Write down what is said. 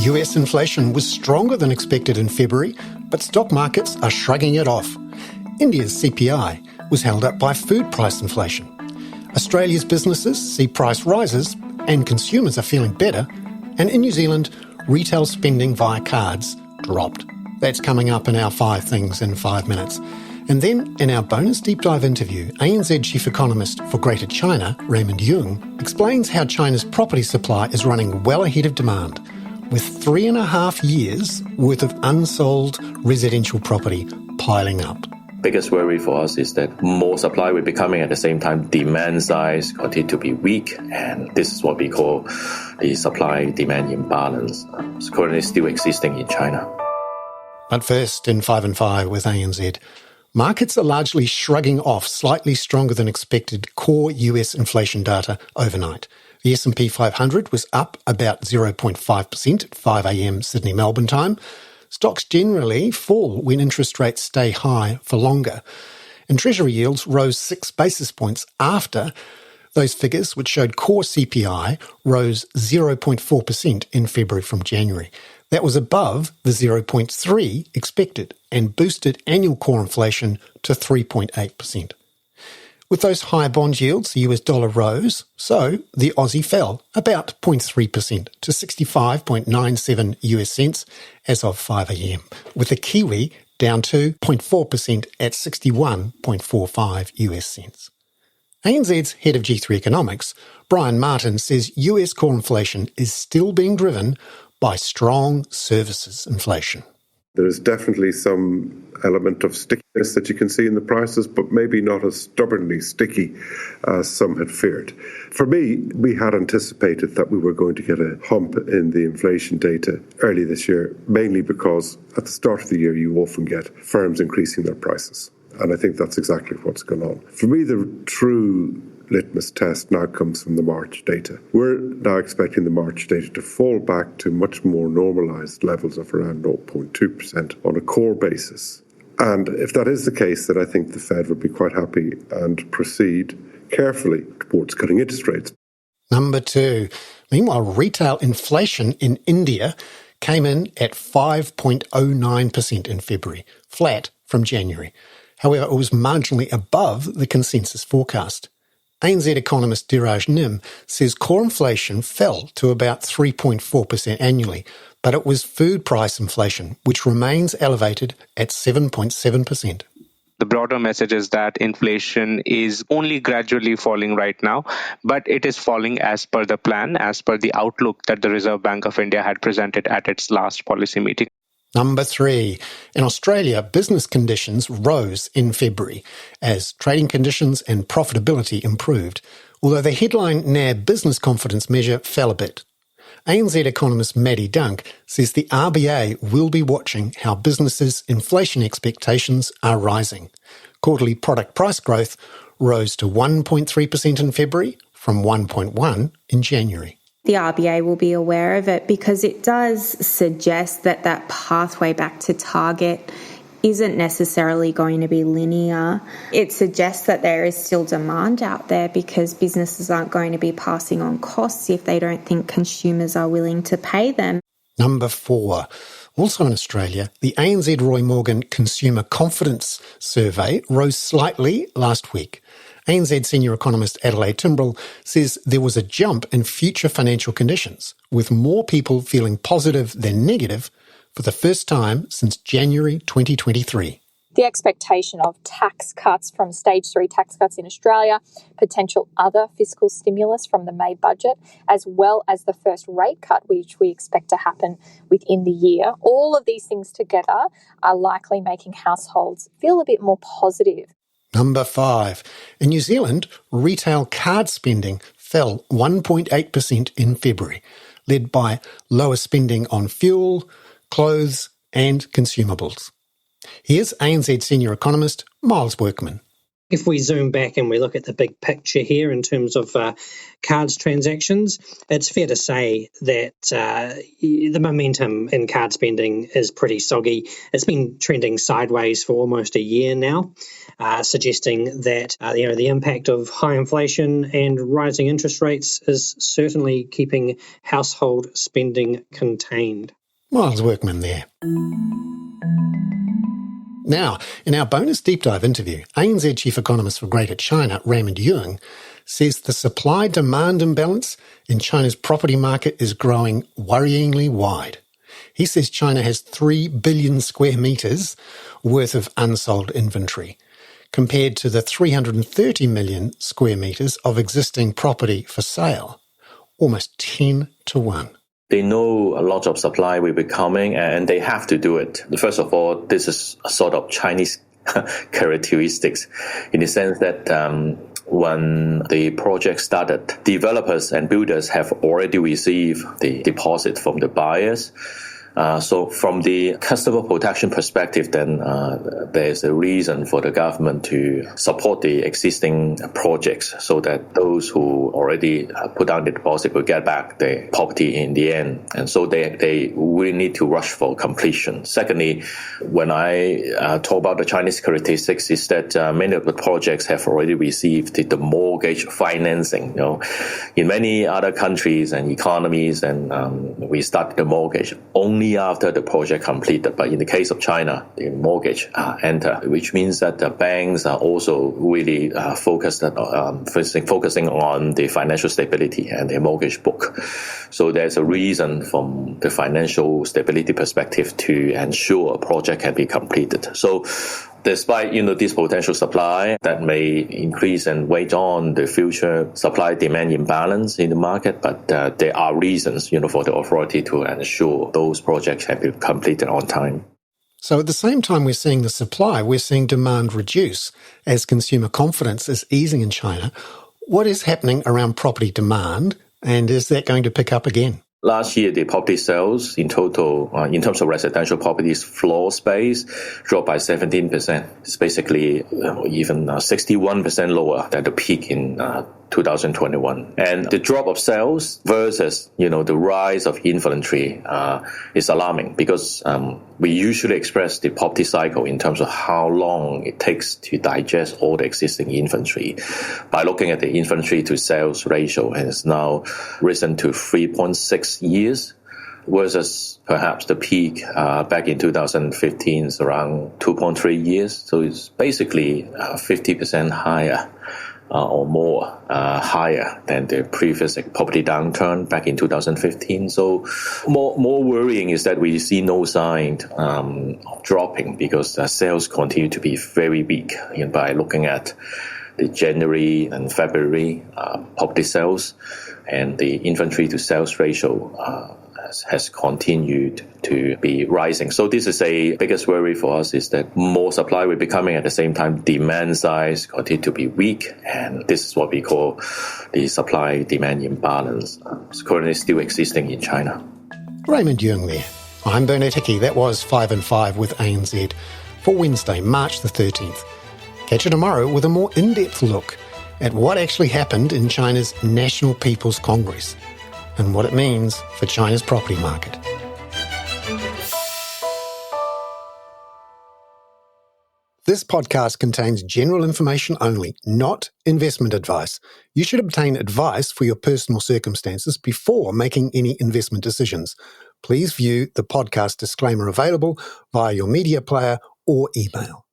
US inflation was stronger than expected in February, but stock markets are shrugging it off. India's CPI was held up by food price inflation. Australia's businesses see price rises and consumers are feeling better. And in New Zealand, retail spending via cards dropped. That's coming up in our 5 Things in 5 Minutes. And then, in our bonus deep dive interview, ANZ Chief Economist for Greater China Raymond Yeung explains how China's property supply is running well ahead of demand, with 3.5 years worth of unsold residential property piling up. Biggest worry for us is that more supply will be coming at the same time. Demand side continue to be weak, and this is what we call the supply-demand imbalance. It's currently still existing in China. But first, in 5 and 5 with ANZ, markets are largely shrugging off slightly stronger than expected core US inflation data overnight. The S&P 500 was up about 0.5% at 5 a.m. Sydney-Melbourne time. Stocks generally fall when interest rates stay high for longer. And Treasury yields rose 6 basis points after those figures, which showed core CPI, rose 0.4% in February from January. That was above the 0.3 expected and boosted annual core inflation to 3.8%. With those high bond yields, the US dollar rose, so the Aussie fell about 0.3% to 65.97 US cents as of 5 a.m, with the Kiwi down to 0.4% at 61.45 US cents. ANZ's head of G3 Economics, Brian Martin, says US core inflation is still being driven by strong services inflation. There is definitely some element of stickiness that you can see in the prices, but maybe not as stubbornly sticky as some had feared. For me, we had anticipated that we were going to get a hump in the inflation data early this year, mainly because at the start of the year you often get firms increasing their prices. And I think that's exactly what's going on. For me, the true litmus test now comes from the March data. We're now expecting the March data to fall back to much more normalised levels of around 0.2% on a core basis. And if that is the case, then I think the Fed would be quite happy and proceed carefully towards cutting interest rates. Number 2. Meanwhile, retail inflation in India came in at 5.09% in February, flat from January. However, it was marginally above the consensus forecast. ANZ economist Diraj Nim says core inflation fell to about 3.4% annually, but it was food price inflation, which remains elevated at 7.7%. The broader message is that inflation is only gradually falling right now, but it is falling as per the plan, as per the outlook that the Reserve Bank of India had presented at its last policy meeting. Number 3. In Australia, business conditions rose in February as trading conditions and profitability improved, although the headline NAB business confidence measure fell a bit. ANZ economist Maddie Dunk says the RBA will be watching how businesses' inflation expectations are rising. Quarterly product price growth rose to 1.3% in February from 1.1% in January. The RBA will be aware of it because it does suggest that that pathway back to target isn't necessarily going to be linear. It suggests that there is still demand out there because businesses aren't going to be passing on costs if they don't think consumers are willing to pay them. Number 4. Also in Australia, the ANZ Roy Morgan Consumer Confidence Survey rose slightly last week. ANZ senior economist Adelaide Timbrell says there was a jump in future financial conditions, with more people feeling positive than negative for the first time since January 2023. The expectation of tax cuts from Stage 3 tax cuts in Australia, potential other fiscal stimulus from the May budget, as well as the first rate cut, which we expect to happen within the year. All of these things together are likely making households feel a bit more positive. Number 5. In New Zealand, retail card spending fell 1.8% in February, led by lower spending on fuel, clothes and consumables. Here's ANZ senior economist Miles Workman. If we zoom back and we look at the big picture here in terms of cards transactions, it's fair to say that the momentum in card spending is pretty soggy. It's been trending sideways for almost a year now, suggesting that the impact of high inflation and rising interest rates is certainly keeping household spending contained. Miles Workman there. Now, in our bonus deep dive interview, ANZ Chief Economist for Greater China Raymond Yeung says the supply-demand imbalance in China's property market is growing worryingly wide. He says China has 3 billion square metres worth of unsold inventory, compared to the 330 million square metres of existing property for sale, almost 10 to 1. They know a lot of supply will be coming and they have to do it. First of all, this is a sort of Chinese characteristics in the sense that when the project started, developers and builders have already received the deposit from the buyers. So from the customer protection perspective, then there's a reason for the government to support the existing projects so that those who already put down the deposit will get back the property in the end. And so they really need to rush for completion. Secondly, when I talk about the Chinese characteristics, is that many of the projects have already received the mortgage financing. In many other countries and economies, and we start the mortgage only after the project completed. But in the case of China, the mortgage enter, which means that the banks are also really focusing on the financial stability and the mortgage book. So there's a reason from the financial stability perspective to ensure a project can be completed. So despite, this potential supply that may increase and weigh on the future supply-demand imbalance in the market, but there are reasons, for the authority to ensure those projects can be completed on time. So at the same time we're seeing the supply, we're seeing demand reduce as consumer confidence is easing in China. What is happening around property demand, and is that going to pick up again? Last year, the property sales in total, in terms of residential properties floor space, dropped by 17%. It's basically even 61% lower than the peak in 2021. And the drop of sales versus, the rise of inventory is alarming because we usually express the property cycle in terms of how long it takes to digest all the existing inventory by looking at the inventory to sales ratio, and it's now risen to 3.6 years versus perhaps the peak back in 2015 is around 2.3 years. So it's basically 50% higher or more higher than the previous property downturn back in 2015. So more worrying is that we see no sign of dropping because sales continue to be very weak by looking at the January and February property sales, and the inventory to sales ratio has continued to be rising. So this is a biggest worry for us, is that more supply will be coming, at the same time demand size continue to be weak, and this is what we call the supply-demand imbalance. It's currently still existing in China. Raymond Yeung there. I'm Bernard Hickey. That was 5 and 5 with ANZ for Wednesday, March the 13th. Catch you tomorrow with a more in-depth look at what actually happened in China's National People's Congress and what it means for China's property market. This podcast contains general information only, not investment advice. You should obtain advice for your personal circumstances before making any investment decisions. Please view the podcast disclaimer available via your media player or email.